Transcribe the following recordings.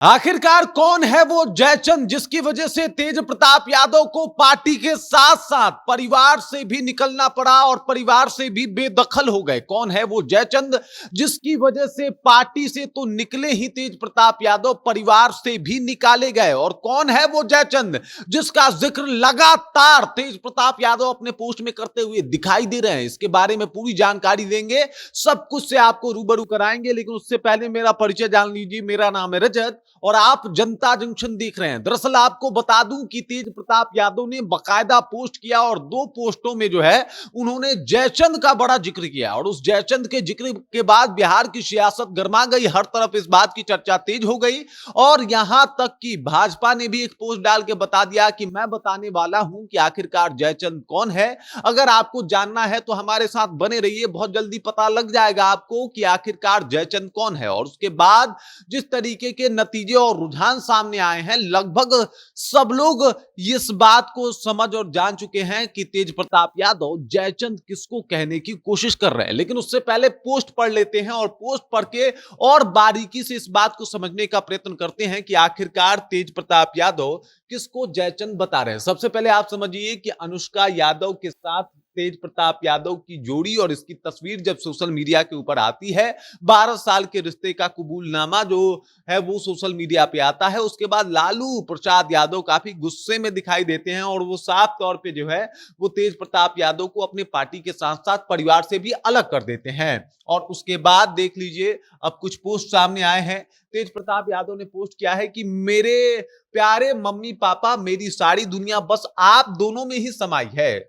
आखिरकार कौन है वो जयचंद जिसकी वजह से तेज प्रताप यादव को पार्टी के साथ साथ परिवार से भी निकलना पड़ा और परिवार से भी बेदखल हो गए। कौन है वो जयचंद जिसकी वजह से पार्टी से तो निकले ही तेज प्रताप यादव, परिवार से भी निकाले गए। और कौन है वो जयचंद जिसका जिक्र लगातार तेज प्रताप यादव अपने पोस्ट में करते हुए दिखाई दे रहे हैं। इसके बारे में पूरी जानकारी देंगे, सब कुछ से आपको रूबरू कराएंगे। लेकिन उससे पहले मेरा परिचय जान लीजिए। मेरा नाम है रजत और आप जनता जंक्शन देख रहे हैं। दरअसल आपको बता दूं कि तेज प्रताप यादव ने बकायदा पोस्ट किया और दो पोस्टों में जो है उन्होंने जयचंद का बड़ा जिक्र किया। और उस जयचंद के जिक्र के बाद बिहार की सियासत गर्मा गई, हर तरफ इस बात की चर्चा तेज हो गई। और यहां तक कि भाजपा ने भी एक पोस्ट डाल के बता दिया कि मैं बताने वाला हूं कि आखिरकार जयचंद कौन है। अगर आपको जानना है तो हमारे साथ बने रहिए, बहुत जल्दी पता लग जाएगा आपको कि आखिरकार जयचंद कौन है। और उसके बाद जिस तरीके के नतीजे और रुझान सामने आए हैं, लगभग सब लोग इस बात को समझ और जान चुके हैं कि तेज प्रताप यादव जयचंद किसको कहने की कोशिश कर रहे हैं। लेकिन उससे पहले पोस्ट पढ़ लेते हैं और पोस्ट पढ़ के और बारीकी से इस बात को समझने का प्रयत्न करते हैं कि आखिरकार तेज प्रताप यादव किसको जयचंद बता रहे हैं। सबसे पहले आप समझिए कि अनुष्का यादव के साथ तेज प्रताप यादव की जोड़ी और इसकी तस्वीर जब सोशल मीडिया के ऊपर आती है, 12 साल के रिश्ते का कबूलनामा जो है वो सोशल मीडिया पे आता है। उसके बाद लालू प्रसाद यादव काफी गुस्से में दिखाई देते हैं और वो साफ तौर पे जो है वो तेज प्रताप यादव को अपने पार्टी के साथ साथ परिवार से भी अलग कर देते हैं। और उसके बाद देख लीजिए, अब कुछ पोस्ट सामने आए हैं। तेज प्रताप यादव ने पोस्ट किया है कि मेरे प्यारे मम्मी पापा, मेरी सारी दुनिया बस आप दोनों में ही समाई है।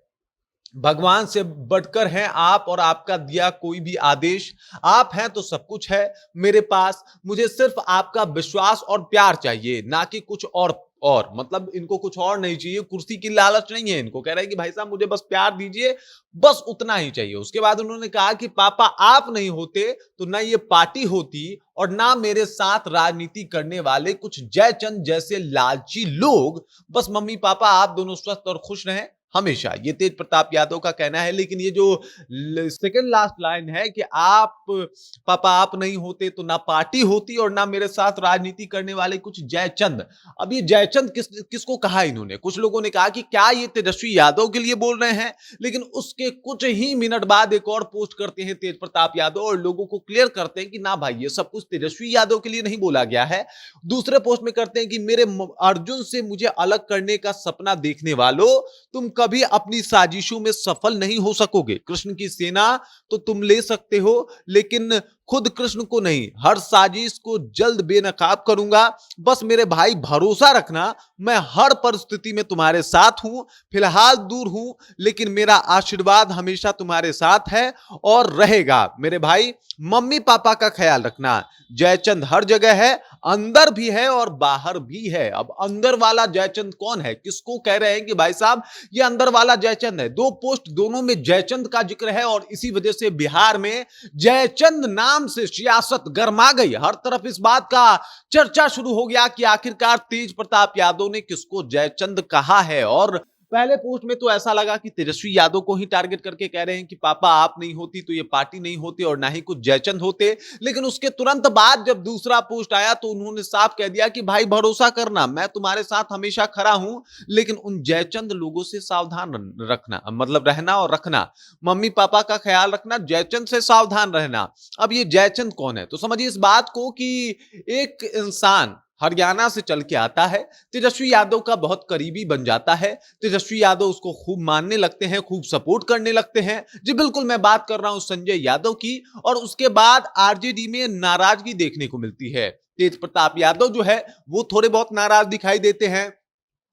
भगवान से बढ़कर हैं आप और आपका दिया कोई भी आदेश। आप हैं तो सब कुछ है मेरे पास। मुझे सिर्फ आपका विश्वास और प्यार चाहिए, ना कि कुछ और मतलब इनको कुछ और नहीं चाहिए, कुर्सी की लालच नहीं है इनको। कह रहे हैं कि भाई साहब मुझे बस प्यार दीजिए, बस उतना ही चाहिए। उसके बाद उन्होंने कहा कि पापा आप नहीं होते तो ना ये पार्टी होती और ना मेरे साथ राजनीति करने वाले कुछ जयचंद जैसे लालची लोग। बस मम्मी पापा आप दोनों स्वस्थ और खुश रहें हमेशा, ये तेज प्रताप यादव का कहना है। लेकिन ये जो सेकंड लास्ट लाइन है कि आप पापा आप नहीं होते तो ना पार्टी होती और ना मेरे साथ राजनीति करने वाले कुछ जयचंद। अब ये जयचंद किसको कहा इन्होंने? कुछ लोगों ने कहा कि क्या ये तेजस्वी यादव के लिए बोल रहे हैं। लेकिन उसके कुछ ही मिनट बाद एक और पोस्ट करते हैं तेज प्रताप यादव और लोगों को क्लियर करते हैं कि ना भाई, ये सब कुछ तेजस्वी यादव के लिए नहीं बोला गया है। दूसरे पोस्ट में करते हैं कि मेरे अर्जुन से मुझे अलग करने का सपना देखने वालों, तुम कभी अपनी साजिशों में सफल नहीं हो सकोगे। कृष्ण की सेना तो तुम ले सकते हो लेकिन खुद कृष्ण को नहीं। हर साजिश को जल्द बेनकाब करूंगा। बस मेरे भाई भरोसा रखना, मैं हर परिस्थिति में तुम्हारे साथ हूं। फिलहाल दूर हूं लेकिन मेरा आशीर्वाद हमेशा तुम्हारे साथ है और रहेगा। मेरे भाई मम्मी पापा का ख्याल रखना। जयचंद हर जगह है, अंदर भी है और बाहर भी है। अब अंदर वाला जयचंद कौन है? किसको कह रहे हैं कि भाई साहब ये अंदर वाला जयचंद है? दो पोस्ट दोनों में जयचंद का जिक्र है और इसी वजह से बिहार में जयचंद नाम से सियासत गर्मा गई। हर तरफ इस बात का चर्चा शुरू हो गया कि आखिरकार तेज प्रताप यादव ने किसको जयचंद कहा है। और पहले पोस्ट में तो ऐसा लगा कि तेजस्वी यादव को ही टारगेट करके कह रहे हैं कि पापा आप नहीं होती तो ये पार्टी नहीं होती और ना ही कुछ जयचंद होते। लेकिन उसके तुरंत बाद जब दूसरा पोस्ट आया तो उन्होंने साफ कह दिया कि भाई भरोसा करना, मैं तुम्हारे साथ हमेशा खड़ा हूं। लेकिन उन जयचंद लोगों से सावधान रखना, मतलब रहना और रखना। मम्मी पापा का ख्याल रखना, जयचंद से सावधान रहना। अब ये जयचंद कौन है? तो समझिए इस बात को कि एक इंसान हरियाणा से चल के आता है, तेजस्वी यादव का बहुत करीबी बन जाता है। तेजस्वी यादव उसको खूब मानने लगते हैं, खूब सपोर्ट करने लगते हैं। जी बिल्कुल, मैं बात कर रहा हूं संजय यादव की। और उसके बाद आरजेडी में नाराजगी देखने को मिलती है। तेज प्रताप यादव जो है वो थोड़े बहुत नाराज दिखाई देते हैं।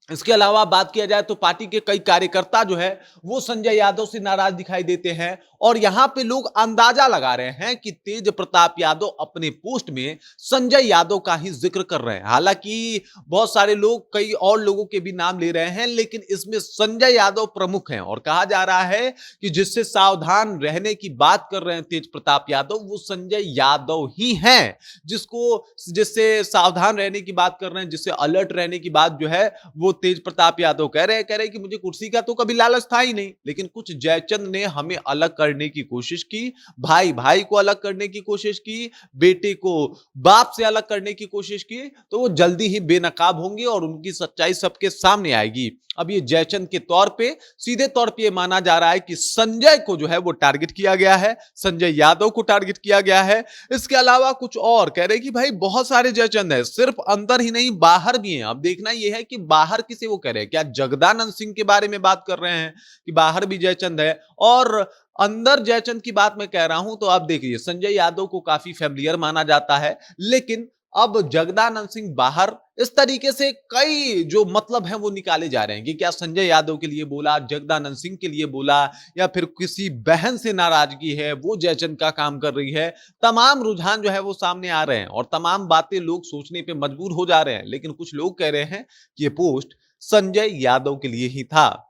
इसके अलावा बात किया जाए तो पार्टी के कई कार्यकर्ता जो है वो संजय यादव से नाराज दिखाई देते हैं। और यहां पे लोग अंदाजा लगा रहे हैं कि तेज प्रताप यादव अपने पोस्ट में संजय यादव का ही जिक्र कर रहे हैं। हालांकि बहुत सारे लोग कई और लोगों के भी नाम ले रहे हैं, लेकिन इसमें संजय यादव प्रमुख हैं। और कहा जा रहा है कि जिससे सावधान रहने की बात कर रहे हैं तेज प्रताप यादव, वो संजय यादव ही हैं। जिससे सावधान रहने की बात कर रहे हैं, जिससे अलर्ट रहने की बात जो है वो तेज प्रताप यादव कह रहे कि मुझे कुर्सी का तो कभी लालच था ही नहीं, लेकिन कुछ जयचंद ने हमें अलग करने की कोशिश की, भाई भाई को अलग करने की कोशिश की, बेटे को बाप से अलग करने की कोशिश की, तो वो जल्दी ही बेनकाब होंगे और उनकी सच्चाई सबके सामने आएगी। अब ये जयचंद के तौर पे सीधे तौर पे ये माना जा रहा है कि संजय को जो है वो टारगेट किया गया है, संजय यादव को टारगेट किया गया है। इसके अलावा कुछ और कह रहे हैं कि भाई बहुत सारे जयचंद है, सिर्फ अंदर ही नहीं बाहर भी हैं। अब देखना यह है कि बाहर किसे वो कह रहे हैं, क्या जगदानंद सिंह के बारे में बात कर रहे हैं कि बाहर भी जयचंद है, और अंदर जयचंद की बात मैं कह रहा हूं तो आप देखिए संजय यादव को काफी फैमिलियर माना जाता है, लेकिन अब जगदानंद सिंह बाहर, इस तरीके से कई जो मतलब है वो निकाले जा रहे हैं कि क्या संजय यादव के लिए बोला, जगदानंद सिंह के लिए बोला, या फिर किसी बहन से नाराजगी है वो जयचंद का काम कर रही है। तमाम रुझान जो है वो सामने आ रहे हैं और तमाम बातें लोग सोचने पे मजबूर हो जा रहे हैं, लेकिन कुछ लोग कह रहे हैं कि ये पोस्ट संजय यादव के लिए ही था,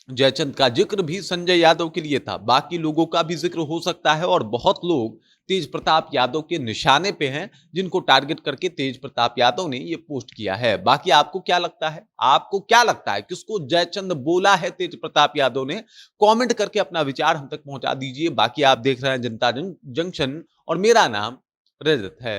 जयचंद का जिक्र भी संजय यादव के लिए था, बाकी लोगों का भी जिक्र हो सकता है और बहुत लोग तेज प्रताप यादव के निशाने पे हैं, जिनको टारगेट करके तेज प्रताप यादव ने ये पोस्ट किया है। बाकी आपको क्या लगता है, आपको क्या लगता है किसको जयचंद बोला है तेज प्रताप यादव ने? कमेंट करके अपना विचार हम तक पहुंचा दीजिए। बाकी आप देख रहे हैं जनता जंक्शन और मेरा नाम रजत है।